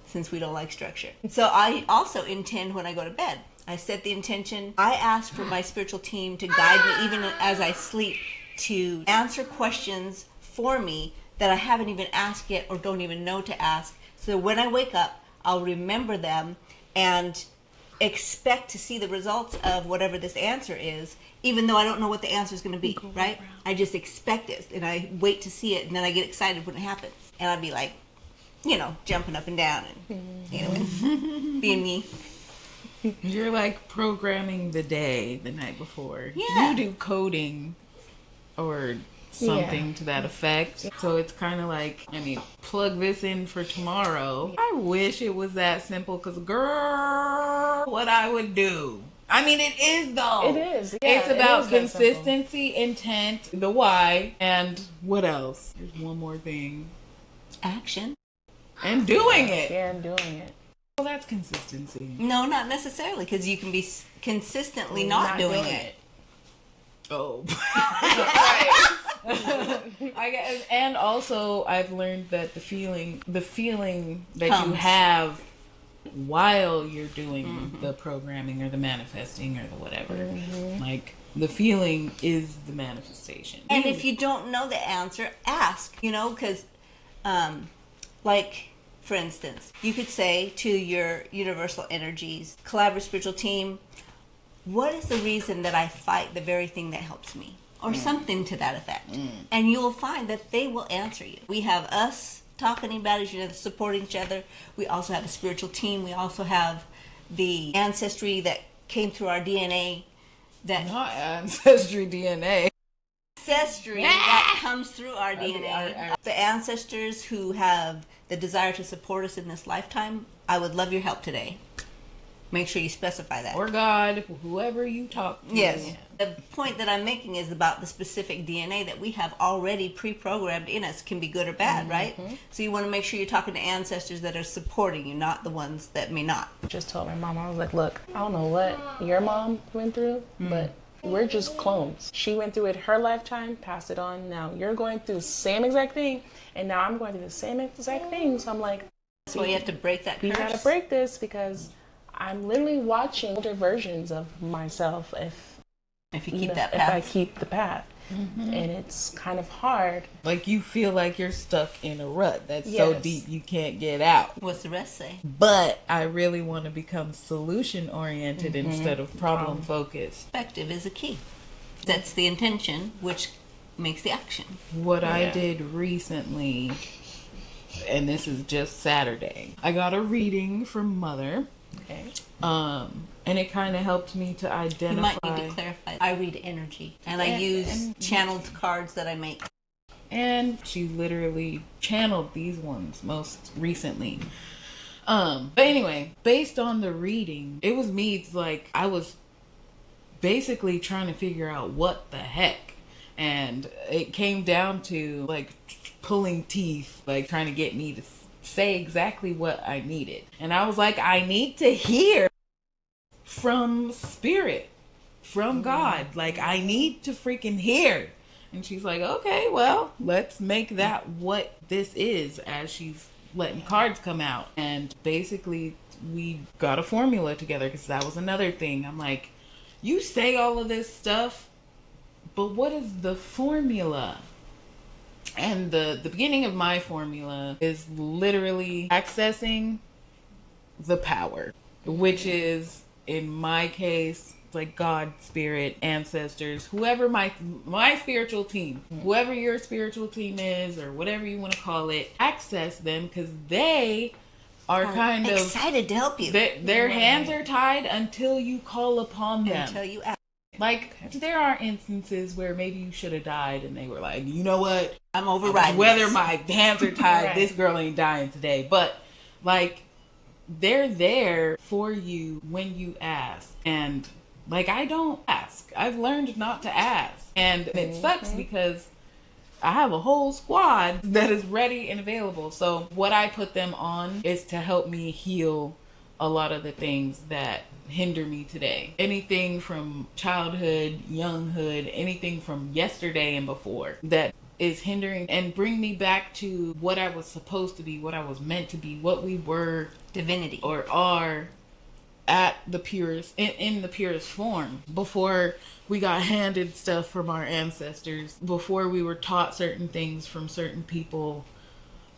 since we don't like structure. So I also intend when I go to bed. I set the intention. I ask for my spiritual team to guide me, even as I sleep, to answer questions for me that I haven't even asked yet or don't even know to ask. So when I wake up, I'll remember them and expect to see the results of whatever this answer is, even though I don't know what the answer is going to be, right? I just expect it, and I wait to see it, and then I get excited when it happens. And I'll be like, jumping up and down and, being me. You're like programming the day the night before. Yeah. You do coding or something to that effect. So it's kind of like, plug this in for tomorrow. I wish it was that simple, because girl, what I would do. It is though. It is. Yeah, it's about consistency, intent, the why, and what else? There's one more thing. Action. And doing it. Yeah, and doing it. Well, that's consistency. No, not necessarily, because you can be consistently not doing it. Oh. I guess, and also I've learned that the feeling that you have while you're doing the programming or the manifesting or the whatever, like the feeling is the manifestation. And if you don't know the answer, ask, because like, for instance, you could say to your universal energies, collaborative spiritual team, what is the reason that I fight the very thing that helps me? Or something to that effect. And you will find that they will answer you. We have us talking about it, supporting each other. We also have a spiritual team. We also have the ancestry that came through our DNA. Not ancestry DNA. Ancestry that comes through our DNA. The ancestors who have the desire to support us in this lifetime, I would love your help today. Make sure you specify that. Or God, whoever you talk to. Yes. The point that I'm making is about the specific DNA that we have already pre-programmed in us, can be good or bad, right? So you want to make sure you're talking to ancestors that are supporting you, not the ones that may not. Just told my mom, I was like, look, I don't know what your mom went through, but we're just clones. She went through it her lifetime, passed it on. Now you're going through the same exact thing, and now I'm going through the same exact thing. So I'm like, so you have to break that curse. You got to break this, because I'm literally watching older versions of myself if you keep that path. If I keep the path. And it's kind of hard. Like you feel like you're stuck in a rut that's so deep you can't get out. What's the rest say? But I really want to become solution oriented instead of problem focused. Perspective is a key. That's the intention, which makes the action. What I did recently and this is just Saturday. I got a reading from Mother. Okay. And it kind of helped me to identify. You might need to clarify. I read energy, and I use channeled cards that I make. And she literally channeled these ones most recently. But anyway, based on the reading, it was me. It's like I was basically trying to figure out what the heck, and it came down to like pulling teeth, like trying to get me to say exactly what I needed. And I was like, I need to hear from spirit, from God. Like, I need to freaking hear. And she's like, okay, well, let's make that what this is, as she's letting cards come out. And basically we got a formula together, because that was another thing. I'm like, you say all of this stuff, but what is the formula? And the beginning of my formula is literally accessing the power, which is, in my case, like God, spirit, ancestors, whoever my spiritual team, whoever your spiritual team is, or whatever you want to call it, access them, because they are kind of excited to help you. Their hands are tied until you call upon them. Until you ask. Like, there are instances where maybe you should have died, and they were like, you know what? I'm overriding Whether this. my hands are tied, Right. This girl ain't dying today. But, like, they're there for you when you ask. And, like, I don't ask. I've learned not to ask. And it sucks because I have a whole squad that is ready and available. So what I put them on is to help me heal a lot of the things that hinder me today. Anything from childhood, younghood, anything from yesterday and before that is hindering, and bring me back to what I was supposed to be, what I was meant to be, what we were, divinity, or are at the purest, in the purest form, before we got handed stuff from our ancestors, before we were taught certain things from certain people,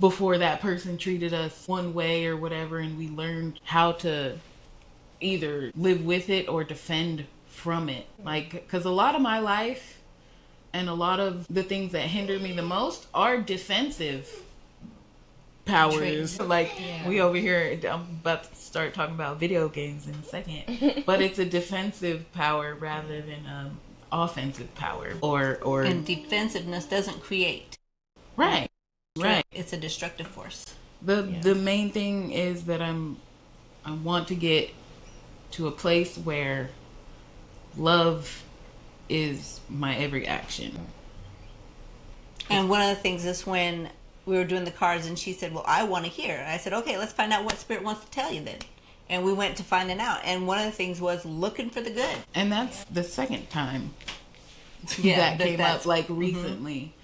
before that person treated us one way or whatever, and we learned how to either live with it or defend from it. Like, because a lot of my life and a lot of the things that hinder me the most are defensive powers. Like, we over here, I'm about to start talking about video games in a second, but it's a defensive power rather than offensive power, or and defensiveness doesn't create. Right. It's a destructive force. The main thing is that I want to get to a place where love is my every action. And one of the things is when we were doing the cards and she said, well, I want to hear. And I said, okay, let's find out what spirit wants to tell you then. And we went to finding out. And one of the things was looking for the good. And that's the second time Yeah, that came that's up, like, recently.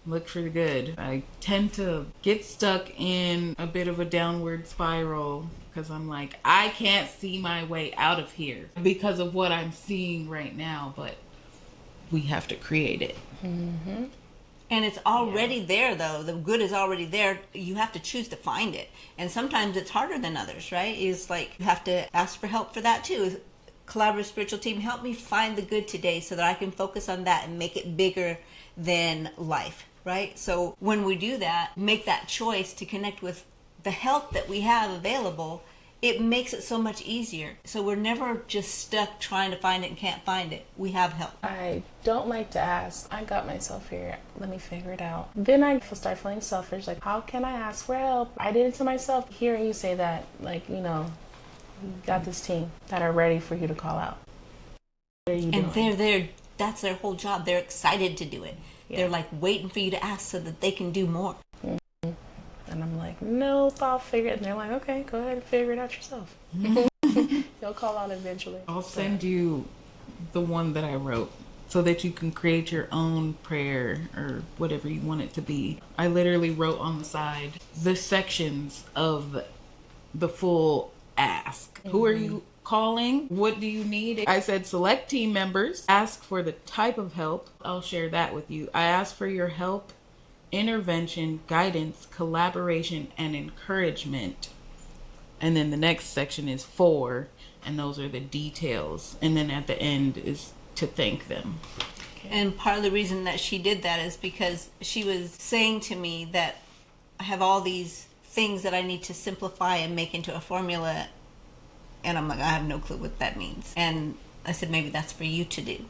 Look for the good. I tend to get stuck in a bit of a downward spiral because I'm like, I can't see my way out of here because of what I'm seeing right now, but we have to create it. Mm-hmm. And it's already there, though. The good is already there. You have to choose to find it. And sometimes it's harder than others, right? It's like you have to ask for help for that, too. Collaborative spiritual team, help me find the good today so that I can focus on that and make it bigger than life, right? So when we do that, make that choice to connect with the help that we have available, it makes it so much easier. So we're never just stuck trying to find it and can't find it. We have help. I don't like to ask. I got myself here. Let me figure it out. Then I start feeling selfish. Like, how can I ask for help? I did it to myself. Hearing you say that, like, you got this team that are ready for you to call out. What are you doing? And they're there. That's their whole job. They're excited to do it. Yeah. They're like waiting for you to ask so that they can do more. And I'm like, nope, I'll figure it. And they're like, okay, go ahead and figure it out yourself. You'll call out eventually. I'll send you the one that I wrote so that you can create your own prayer or whatever you want it to be. I literally wrote on the side the sections of the full ask. Who are you calling? What do you need? I said select team members, ask for the type of help. I'll share that with you. I ask for your help, intervention, guidance, collaboration, and encouragement. And then the next section is for, and those are the details. And then at the end is to thank them. And part of the reason that she did that is because she was saying to me that I have all these things that I need to simplify and make into a formula. And I'm like, I have no clue what that means. And I said, maybe that's for you to do.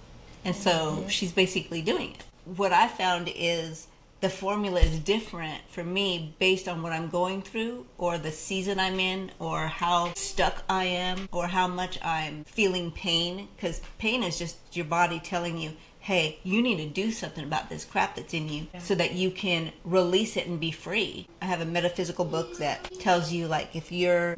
And so she's basically doing it. What I found is the formula is different for me based on what I'm going through, or the season I'm in, or how stuck I am, or how much I'm feeling pain. Because pain is just your body telling you, hey, you need to do something about this crap that's in you so that you can release it and be free. I have a metaphysical book that tells you, like, if your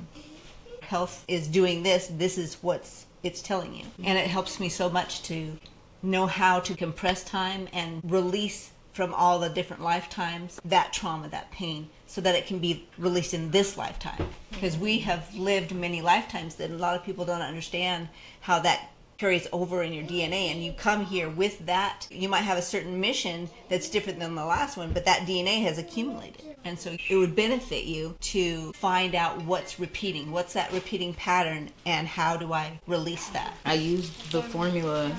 health is doing this, this is what it's telling you. And it helps me so much to know how to compress time and release from all the different lifetimes that trauma, that pain, so that it can be released in this lifetime. Because we have lived many lifetimes that a lot of people don't understand how that carries over in your DNA, and you come here with that. You might have a certain mission that's different than the last one, but that DNA has accumulated. And so it would benefit you to find out what's repeating, what's that repeating pattern, and how do I release that? I used the formula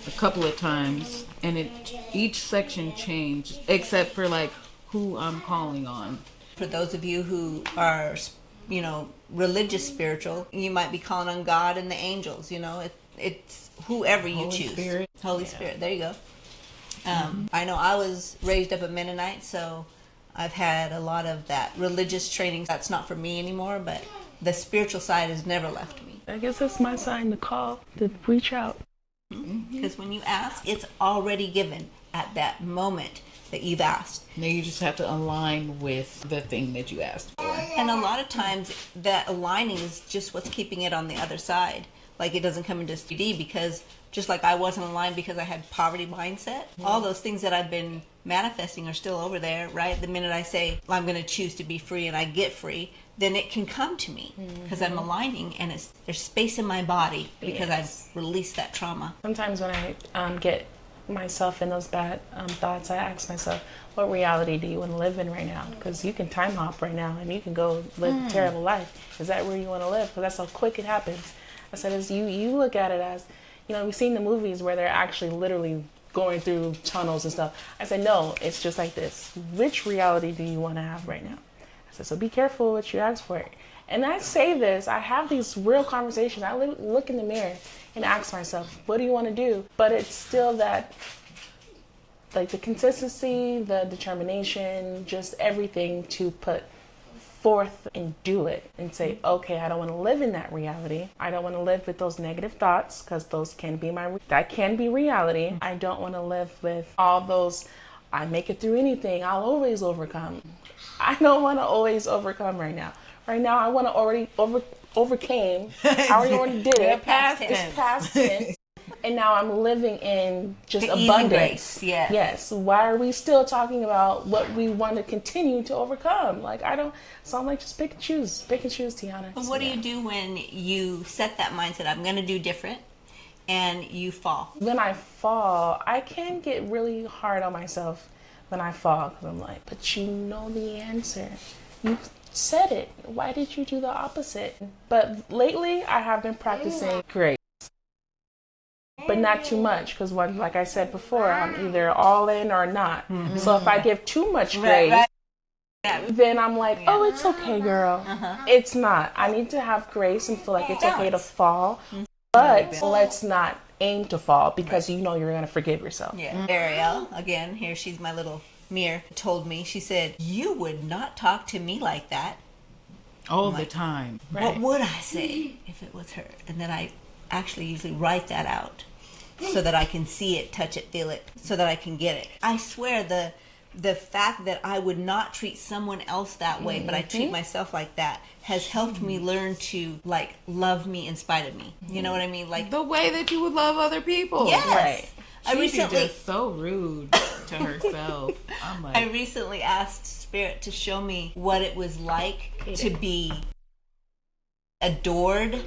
a couple of times, and each section changed, except for like who I'm calling on. For those of you who are, religious, spiritual, you might be calling on God and the angels. It's whoever you Holy choose. Spirit. Holy Spirit. There you go. I know I was raised up a Mennonite, so I've had a lot of that religious training. That's not for me anymore, but the spiritual side has never left me. I guess that's my sign to call, to reach out. Because when you ask, it's already given at that moment that you've asked. Now you just have to align with the thing that you asked for. And a lot of times that aligning is just what's keeping it on the other side. Like, it doesn't come into 3D, because just like I wasn't aligned because I had poverty mindset, all those things that I've been manifesting are still over there, right? The minute I say, well, I'm going to choose to be free, and I get free, then it can come to me because I'm aligning, and there's space in my body because I've released that trauma. Sometimes when I get myself in those bad thoughts, I ask myself, what reality do you want to live in right now? Because you can time hop right now, and you can go live a terrible life. Is that where you want to live? Because that's how quick it happens. I said, as you look at it as, we've seen the movies where they're actually literally going through tunnels and stuff. I said, no, it's just like this. Which reality do you want to have right now? I said, so be careful what you ask for. And I say this, I have these real conversations. I look in the mirror and ask myself, what do you want to do? But it's still that, like, the consistency, the determination, just everything to put forth and do it and say, okay, I don't want to live in that reality. I don't want to live with those negative thoughts, because those can be that can be reality. I don't want to live with all those, I make it through anything, I'll always overcome. I don't want to always overcome right now. Right now, I want to already overcame. I already did it. It's past tense. And now I'm living in just the abundance. Yes. Why are we still talking about what we want to continue to overcome? Like, so I'm like, just pick and choose, Tiana. But what do you do when you set that mindset, I'm going to do different, and you fall? When I fall, I can get really hard on myself when I fall, because I'm like, but you know the answer. You said it. Why did you do the opposite? But lately, I have been practicing grace. But not too much, because like I said before, I'm either all in or not. So if I give too much grace, then I'm like, oh, it's okay, girl. It's not. I need to have grace and feel like it's okay to fall. But let's not aim to fall, because you know you're going to forgive yourself. Yeah. Ariel, again, here she's my little mirror, told me, she said, you would not talk to me like that. All the time. What would I say if it was her? And then I actually usually write that out, so that I can see it, touch it, feel it, so that I can get it. I swear the fact that I would not treat someone else that way, but I treat myself like that, has helped me learn to, like, love me in spite of me. You know what I mean? Like, the way that you would love other people. yes. Right. She's just so rude to herself. I'm like, I recently asked Spirit to show me what it was like to be adored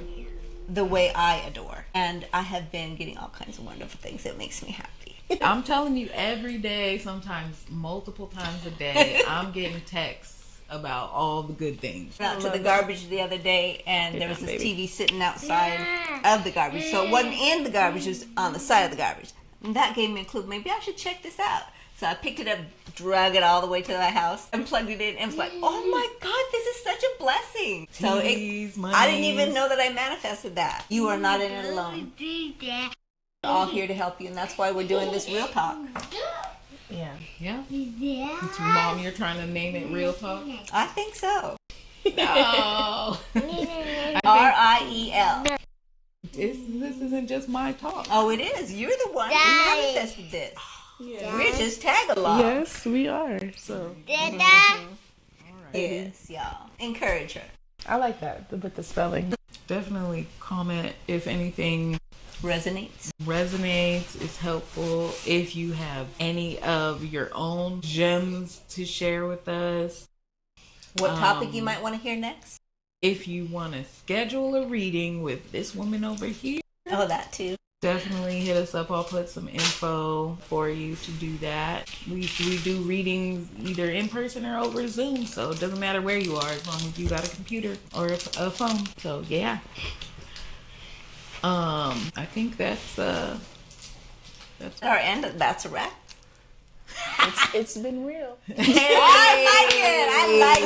the way I adore. And I have been getting all kinds of wonderful things that makes me happy. I'm telling you, every day, sometimes multiple times a day, I'm getting texts about all the good things. Out to the garbage the other day, and there was this TV sitting outside of the garbage. So it wasn't in the garbage, it was on the side of the garbage. And that gave me a clue. Maybe I should check this out. So I picked it up, drug it all the way to the house, and plugged it in, and was like, oh my God, this is such a blessing. So I didn't even know that I manifested that. You are not in it alone. We're all here to help you, and that's why we're doing this Real Talk. Yeah. Yeah. Mom, you're trying to name it Real Talk? I think so. No. Riel. This isn't just my talk. Oh, it is. You're the one who manifested this. Yeah. We're just tag along. Yes, we are. So. Mm-hmm. Yes, y'all. Encourage her. I like that with the spelling. Definitely comment if anything Resonates. is helpful. If you have any of your own gems to share with us. What topic you might want to hear next? If you want to schedule a reading with this woman over here, Oh, that too. definitely hit us up. I'll put some info for you to do that. We do readings either in person or over Zoom, so it doesn't matter where you are as long as you got a computer or a phone. So yeah. I think that's Our end. That's a wrap. It's been real. I like it.